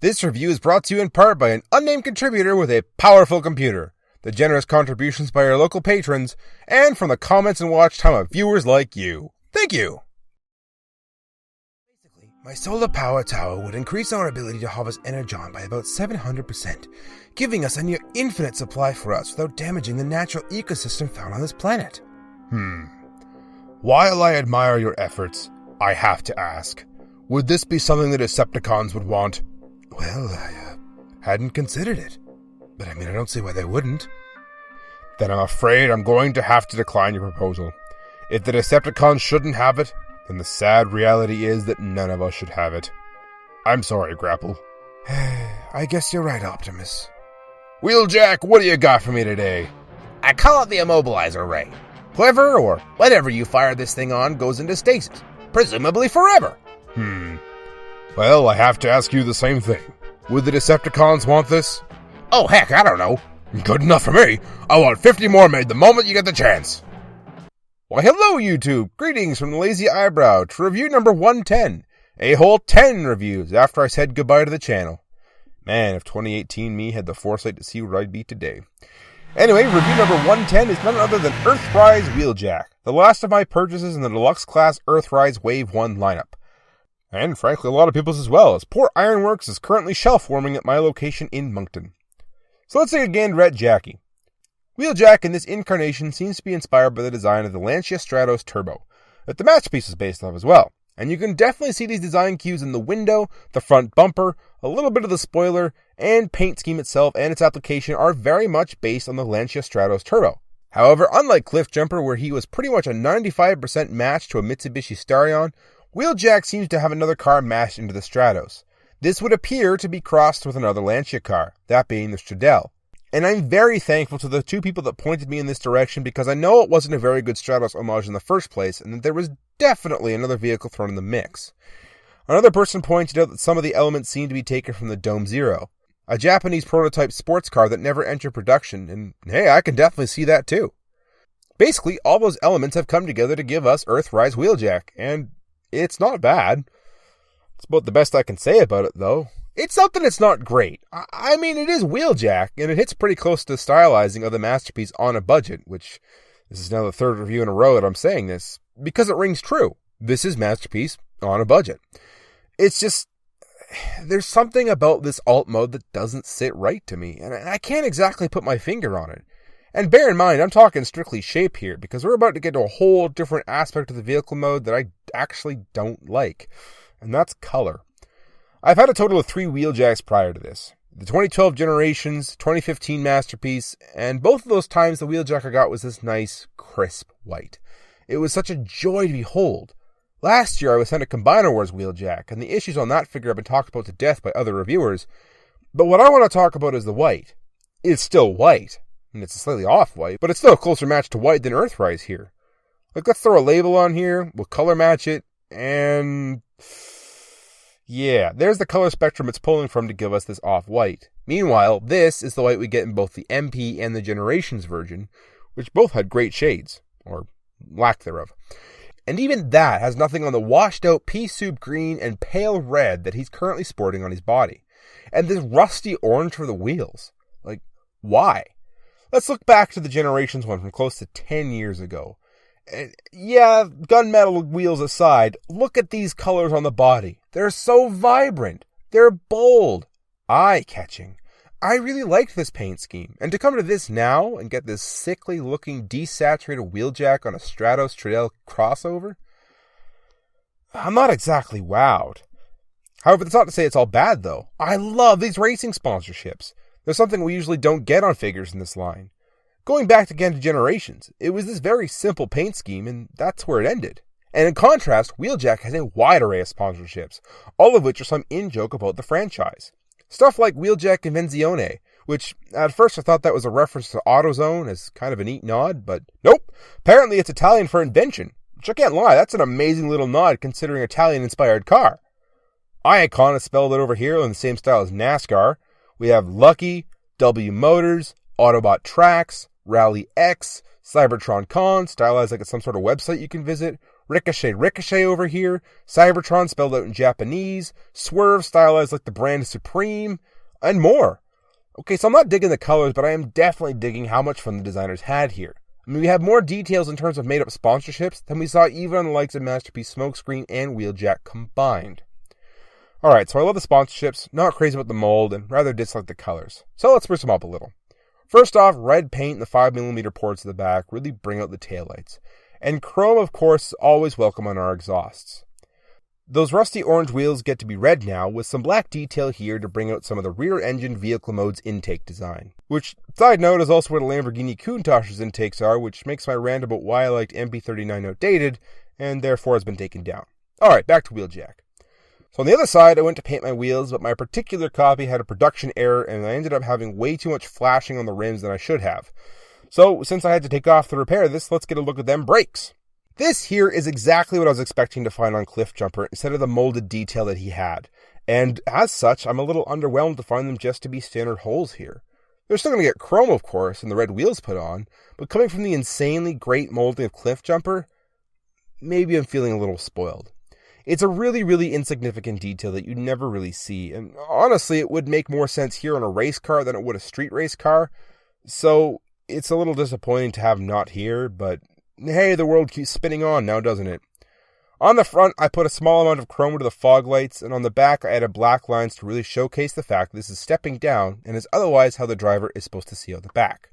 This review is brought to you in part by an unnamed contributor with a powerful computer, the generous contributions by our local patrons, and from the comments and watch time of viewers like you. Thank you! Basically, my solar power tower would increase our ability to harvest energon by about 700%, giving us a near infinite supply for us without damaging the natural ecosystem found on this planet. While I admire your efforts, I have to ask, would this be something the Decepticons would want? Well, I hadn't considered it. But I don't see why they wouldn't. Then I'm afraid I'm going to have to decline your proposal. If the Decepticons shouldn't have it, then the sad reality is that none of us should have it. I'm sorry, Grapple. I guess you're right, Optimus. Wheeljack, what do you got for me today? I call it the Immobilizer Ray. Clever, or whatever you fire this thing on goes into stasis, presumably forever. Well, I have to ask you the same thing. Would the Decepticons want this? Oh, heck, I don't know. Good enough for me. I want 50 more made the moment you get the chance. Why, hello, YouTube. Greetings from the Lazy Eyebrow to review number 110. A whole 10 reviews after I said goodbye to the channel. Man, if 2018 me had the foresight to see where I'd be today. Anyway, review number 110 is none other than Earthrise Wheeljack, the last of my purchases in the Deluxe Class Earthrise Wave 1 lineup. And frankly, a lot of people's as well, as poor Ironworks is currently shelf-warming at my location in Moncton. So let's take a gander at Jackie. Wheeljack in this incarnation seems to be inspired by the design of the Lancia Stratos Turbo, that the Masterpiece is based off as well. And you can definitely see these design cues in the window, the front bumper, a little bit of the spoiler, and paint scheme itself and its application are very much based on the Lancia Stratos Turbo. However, unlike Cliffjumper, where he was pretty much a 95% match to a Mitsubishi Starion, Wheeljack seems to have another car mashed into the Stratos. This would appear to be crossed with another Lancia car, that being the Stradale. And I'm very thankful to the two people that pointed me in this direction because I know it wasn't a very good Stratos homage in the first place and that there was definitely another vehicle thrown in the mix. Another person pointed out that some of the elements seem to be taken from the Dome Zero, a Japanese prototype sports car that never entered production, and hey, I can definitely see that too. Basically, all those elements have come together to give us Earthrise Wheeljack, and it's not bad. It's about the best I can say about it, though. It's something that's not great. I mean, it is Wheeljack, and it hits pretty close to the stylizing of the Masterpiece on a budget, which this is now the third review in a row that I'm saying this, because it rings true. This is Masterpiece on a budget. It's just, there's something about this alt mode that doesn't sit right to me, and I can't exactly put my finger on it. And bear in mind, I'm talking strictly shape here, because we're about to get to a whole different aspect of the vehicle mode that I actually don't like, and that's color. I've had a total of 3 Wheeljacks prior to this. The 2012 Generations, 2015 Masterpiece, and both of those times the Wheeljack I got was this nice, crisp white. It was such a joy to behold. Last year I was sent a Combiner Wars Wheeljack, and the issues on that figure have been talked about to death by other reviewers, but what I want to talk about is the white. It's still white, and it's a slightly off-white, but it's still a closer match to white than Earthrise here. Like, let's throw a label on here, we'll color match it, and yeah, there's the color spectrum it's pulling from to give us this off-white. Meanwhile, this is the white we get in both the MP and the Generations version, which both had great shades, or lack thereof. And even that has nothing on the washed-out pea soup green and pale red that he's currently sporting on his body. And this rusty orange for the wheels. Like, why? Let's look back to the Generations one from close to 10 years ago. And yeah, gunmetal wheels aside, look at these colors on the body. They're so vibrant. They're bold. Eye-catching. I really liked this paint scheme. And to come to this now and get this sickly-looking desaturated Wheeljack on a Stratos Stradale crossover? I'm not exactly wowed. However, that's not to say it's all bad, though. I love these racing sponsorships. There's something we usually don't get on figures in this line. Going back again to Generations, it was this very simple paint scheme, and that's where it ended. And in contrast, Wheeljack has a wide array of sponsorships, all of which are some in-joke about the franchise. Stuff like Wheeljack Convenzione, which at first I thought that was a reference to AutoZone as kind of a neat nod, but nope, apparently it's Italian for invention, which I can't lie, that's an amazing little nod considering Italian-inspired car. Icon is spelled out over here in the same style as NASCAR. We have Lucky, W Motors, Autobot Tracks, Rally X, Cybertron Con, stylized like it's some sort of website you can visit, Ricochet over here, Cybertron spelled out in Japanese, Swerve stylized like the brand Supreme, and more. Okay, so I'm not digging the colors, but I am definitely digging how much fun the designers had here. I mean, we have more details in terms of made-up sponsorships than we saw even on the likes of Masterpiece Smokescreen and Wheeljack combined. Alright, so I love the sponsorships, not crazy about the mold, and rather dislike the colors. So let's spruce them up a little. First off, red paint and the 5mm ports at the back really bring out the taillights. And chrome, of course, is always welcome on our exhausts. Those rusty orange wheels get to be red now, with some black detail here to bring out some of the rear-engine vehicle mode's intake design. Which, side note, is also where the Lamborghini Countach's intakes are, which makes my rant about why I liked MP39 outdated, and therefore has been taken down. Alright, back to Wheeljack. So on the other side, I went to paint my wheels, but my particular copy had a production error, and I ended up having way too much flashing on the rims than I should have. So, since I had to take off to repair this, let's get a look at them brakes. This here is exactly what I was expecting to find on Cliffjumper instead of the molded detail that he had. And as such, I'm a little underwhelmed to find them just to be standard holes here. They're still going to get chrome, of course, and the red wheels put on, but coming from the insanely great molding of Cliffjumper, maybe I'm feeling a little spoiled. It's a really, really insignificant detail that you never really see, and honestly, it would make more sense here on a race car than it would a street race car, so it's a little disappointing to have not here, but hey, the world keeps spinning on now, doesn't it? On the front, I put a small amount of chrome to the fog lights, and on the back, I added black lines to really showcase the fact that this is stepping down, and is otherwise how the driver is supposed to see out the back.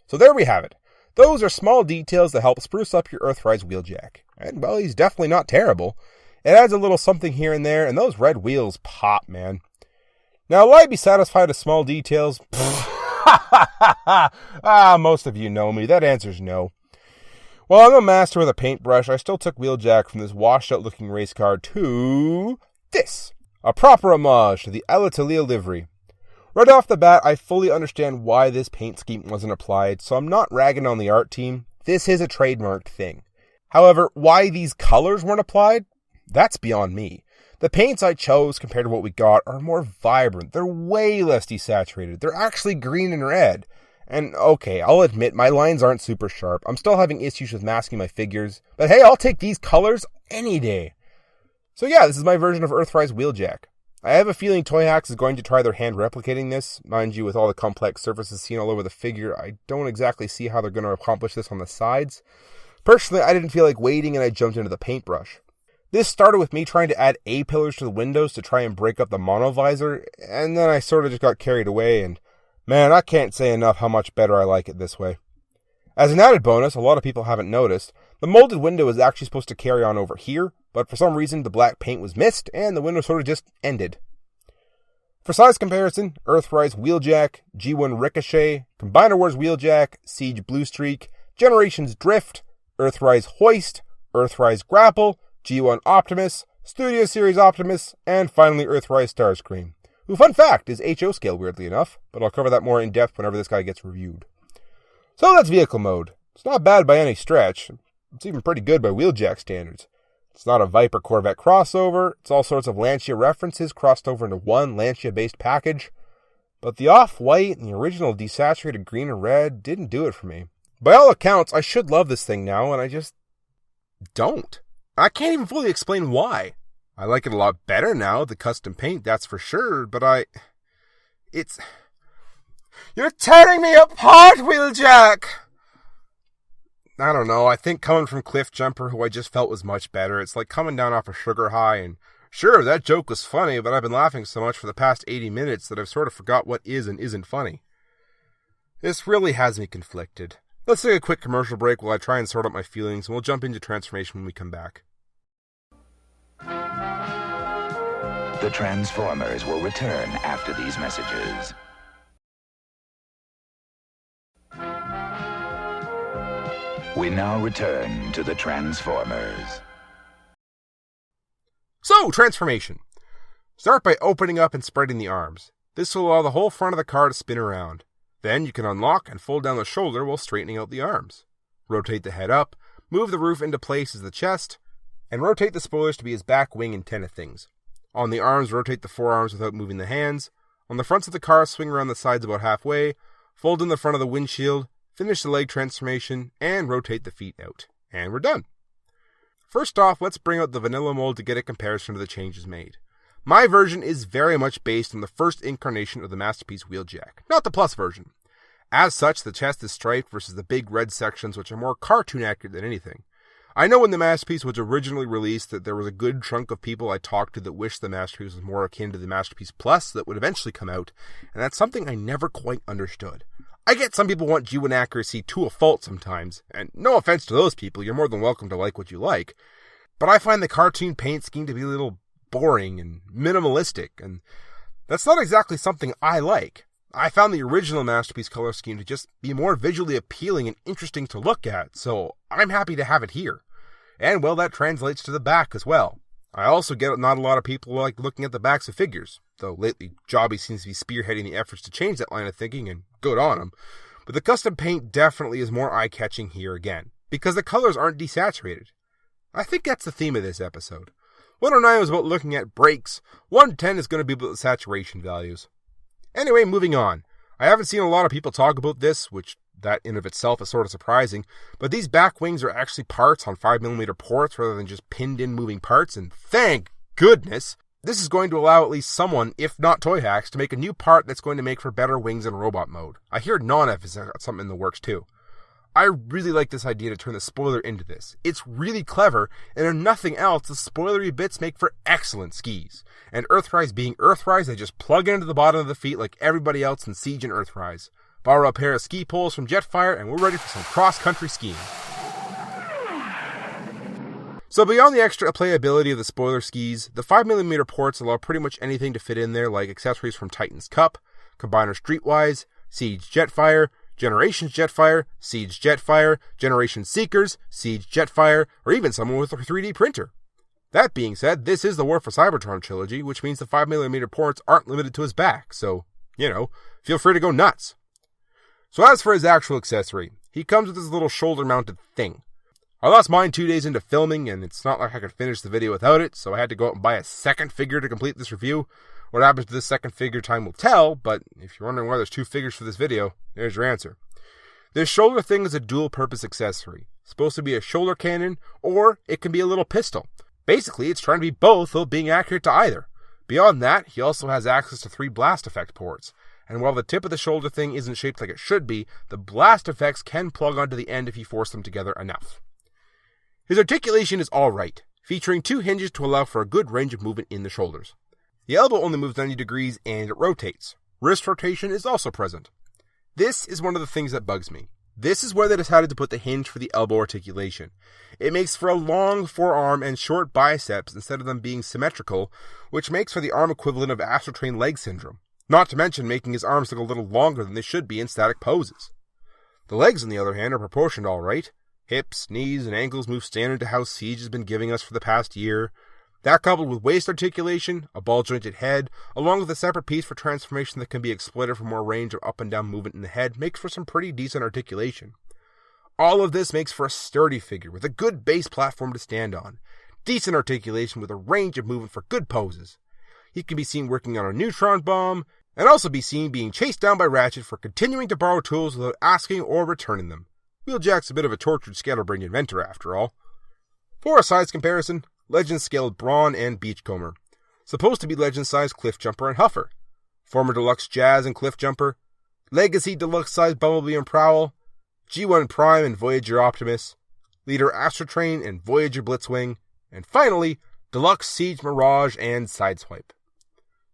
So there we have it. Those are small details that help spruce up your Earthrise Wheeljack. And, well, he's definitely not terrible. It adds a little something here and there, and those red wheels pop, man. Now, will I be satisfied with small details? Most of you know me. That answer's no. While I'm a master with a paintbrush, I still took Wheeljack from this washed-out-looking race car to this. A proper homage to the Alitalia livery. Right off the bat, I fully understand why this paint scheme wasn't applied, so I'm not ragging on the art team. This is a trademarked thing. However, why these colors weren't applied? That's beyond me. The paints I chose compared to what we got are more vibrant. They're way less desaturated. They're actually green and red. And okay, I'll admit my lines aren't super sharp. I'm still having issues with masking my figures. But hey, I'll take these colors any day. So yeah, this is my version of Earthrise Wheeljack. I have a feeling Toy Hacks is going to try their hand replicating this. Mind you, with all the complex surfaces seen all over the figure, I don't exactly see how they're going to accomplish this on the sides. Personally, I didn't feel like waiting and I jumped into the paintbrush. This started with me trying to add A-pillars to the windows to try and break up the monovisor, and then I sort of just got carried away, and man, I can't say enough how much better I like it this way. As an added bonus, a lot of people haven't noticed, the molded window is actually supposed to carry on over here, but for some reason the black paint was missed, and the window sort of just ended. For size comparison, Earthrise Wheeljack, G1 Ricochet, Combiner Wars Wheeljack, Siege Bluestreak, Generations Drift, Earthrise Hoist, Earthrise Grapple, G1 Optimus, Studio Series Optimus, and finally Earthrise Starscream, who, fun fact, is HO scale weirdly enough, but I'll cover that more in depth whenever this guy gets reviewed. So that's vehicle mode. It's not bad by any stretch. It's even pretty good by Wheeljack standards. It's not a Viper Corvette crossover, it's all sorts of Lancia references crossed over into one Lancia-based package, but the off-white and the original desaturated green and red didn't do it for me. By all accounts, I should love this thing now, and I just don't. I can't even fully explain why. I like it a lot better now, the custom paint, that's for sure, but You're tearing me apart, Wheeljack! I don't know, I think coming from Cliffjumper, who I just felt was much better, it's like coming down off a sugar high, and sure, that joke was funny, but I've been laughing so much for the past 80 minutes that I've sort of forgot what is and isn't funny. This really has me conflicted. Let's take a quick commercial break while I try and sort out my feelings, and we'll jump into Transformation when we come back. The Transformers will return after these messages. We now return to the Transformers. So, Transformation. Start by opening up and spreading the arms. This will allow the whole front of the car to spin around. Then you can unlock and fold down the shoulder while straightening out the arms. Rotate the head up, move the roof into place as the chest, and rotate the spoilers to be his back wing antenna things. On the arms, rotate the forearms without moving the hands. On the fronts of the car, swing around the sides about halfway, fold in the front of the windshield, finish the leg transformation, and rotate the feet out. And we're done. First off, let's bring out the vanilla mold to get a comparison to the changes made. My version is very much based on the first incarnation of the masterpiece Wheeljack, not the plus version. As such, the chest is striped versus the big red sections, which are more cartoon accurate than anything. I know when the masterpiece was originally released that there was a good chunk of people I talked to that wished the masterpiece was more akin to the Masterpiece Plus that would eventually come out, and that's something I never quite understood. I get some people want G1 accuracy to a fault sometimes, and no offense to those people, you're more than welcome to like what you like, but I find the cartoon paint scheme to be a little boring and minimalistic, and that's not exactly something I like. I found the original Masterpiece color scheme to just be more visually appealing and interesting to look at, so I'm happy to have it here. And well, that translates to the back as well. I also get not a lot of people like looking at the backs of figures, though lately Jobby seems to be spearheading the efforts to change that line of thinking, and good on him. But the custom paint definitely is more eye-catching here again, because the colors aren't desaturated. I think that's the theme of this episode. 109 was about looking at breaks, 110 is going to be about the saturation values. Anyway, moving on. I haven't seen a lot of people talk about this, which that in of itself is sort of surprising, but these back wings are actually parts on 5mm ports rather than just pinned in moving parts, and thank goodness! This is going to allow at least someone, if not Toy Hacks, to make a new part that's going to make for better wings in robot mode. I hear Nonef has something in the works too. I really like this idea to turn the spoiler into this. It's really clever, and if nothing else, the spoilery bits make for excellent skis. And Earthrise being Earthrise, they just plug into the bottom of the feet like everybody else in Siege and Earthrise. Borrow a pair of ski poles from Jetfire, and we're ready for some cross-country skiing. So beyond the extra playability of the spoiler skis, the 5mm ports allow pretty much anything to fit in there, like accessories from Titan's Cup, Combiner Streetwise, Siege Jetfire, Generations Jetfire, Siege Jetfire, Generation Seekers, Siege Jetfire, or even someone with a 3D printer. That being said, this is the War for Cybertron trilogy, which means the 5mm ports aren't limited to his back, so, feel free to go nuts. So as for his actual accessory, he comes with this little shoulder-mounted thing. I lost mine 2 days into filming, and it's not like I could finish the video without it, so I had to go out and buy a second figure to complete this review. What happens to this second figure, time will tell, but if you're wondering why there's 2 figures for this video, there's your answer. This shoulder thing is a dual-purpose accessory. It's supposed to be a shoulder cannon, or it can be a little pistol. Basically, it's trying to be both, though being accurate to either. Beyond that, he also has access to 3 blast effect ports. And while the tip of the shoulder thing isn't shaped like it should be, the blast effects can plug onto the end if you force them together enough. His articulation is alright, featuring 2 hinges to allow for a good range of movement in the shoulders. The elbow only moves 90 degrees and it rotates. Wrist rotation is also present. This is one of the things that bugs me. This is where they decided to put the hinge for the elbow articulation. It makes for a long forearm and short biceps instead of them being symmetrical, which makes for the arm equivalent of Astrotrain leg syndrome. Not to mention making his arms look a little longer than they should be in static poses. The legs, on the other hand, are proportioned alright. Hips, knees, and ankles move standard to how Siege has been giving us for the past year. That coupled with waist articulation, a ball-jointed head, along with a separate piece for transformation that can be exploited for more range of up and down movement in the head, makes for some pretty decent articulation. All of this makes for a sturdy figure with a good base platform to stand on. Decent articulation with a range of movement for good poses. He can be seen working on a neutron bomb, and also be seen being chased down by Ratchet for continuing to borrow tools without asking or returning them. Wheeljack's a bit of a tortured scatterbrained inventor after all. For a size comparison, Legend-scaled Brawn and Beachcomber. Supposed to be Legend-sized Cliffjumper and Huffer. Former Deluxe Jazz and Cliffjumper. Legacy Deluxe-sized Bumblebee and Prowl. G1 Prime and Voyager Optimus. Leader Astrotrain and Voyager Blitzwing. And finally, Deluxe Siege Mirage and Sideswipe.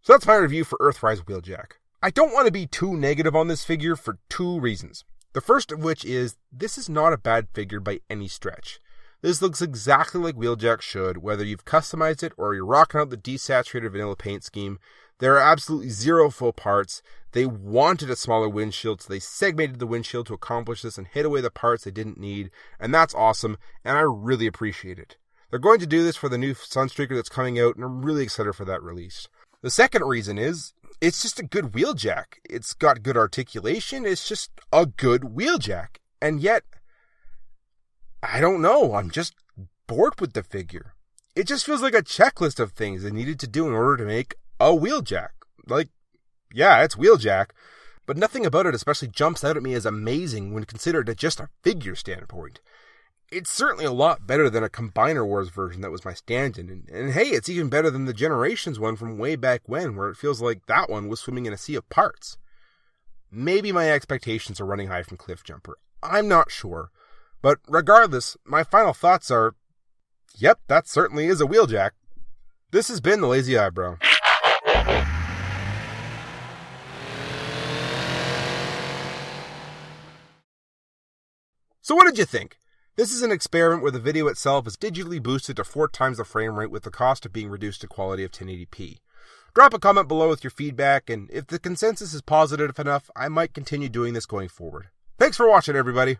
So that's my review for Earthrise Wheeljack. I don't want to be too negative on this figure for 2 reasons. The first of which is, this is not a bad figure by any stretch. This looks exactly like Wheeljack should, whether you've customized it or you're rocking out the desaturated vanilla paint scheme. There are absolutely 0 full parts. They wanted a smaller windshield, so they segmented the windshield to accomplish this and hid away the parts they didn't need, and that's awesome, and I really appreciate it. They're going to do this for the new Sunstreaker that's coming out, and I'm really excited for that release. The second reason is, it's just a good Wheeljack. It's got good articulation, it's just a good Wheeljack. And yet, I don't know, I'm just bored with the figure. It just feels like a checklist of things they needed to do in order to make a Wheeljack. Like, yeah, it's Wheeljack, but nothing about it especially jumps out at me as amazing when considered at just a figure standpoint. It's certainly a lot better than a Combiner Wars version that was my stand-in, and hey, it's even better than the Generations one from way back when, where it feels like that one was swimming in a sea of parts. Maybe my expectations are running high from Cliffjumper. I'm not sure. But regardless, my final thoughts are, yep, that certainly is a Wheeljack. This has been the Lazy Eyebrow. So what did you think? This is an experiment where the video itself is digitally boosted to 4 times the frame rate with the cost of being reduced to quality of 1080p. Drop a comment below with your feedback, and if the consensus is positive enough, I might continue doing this going forward. Thanks for watching, everybody!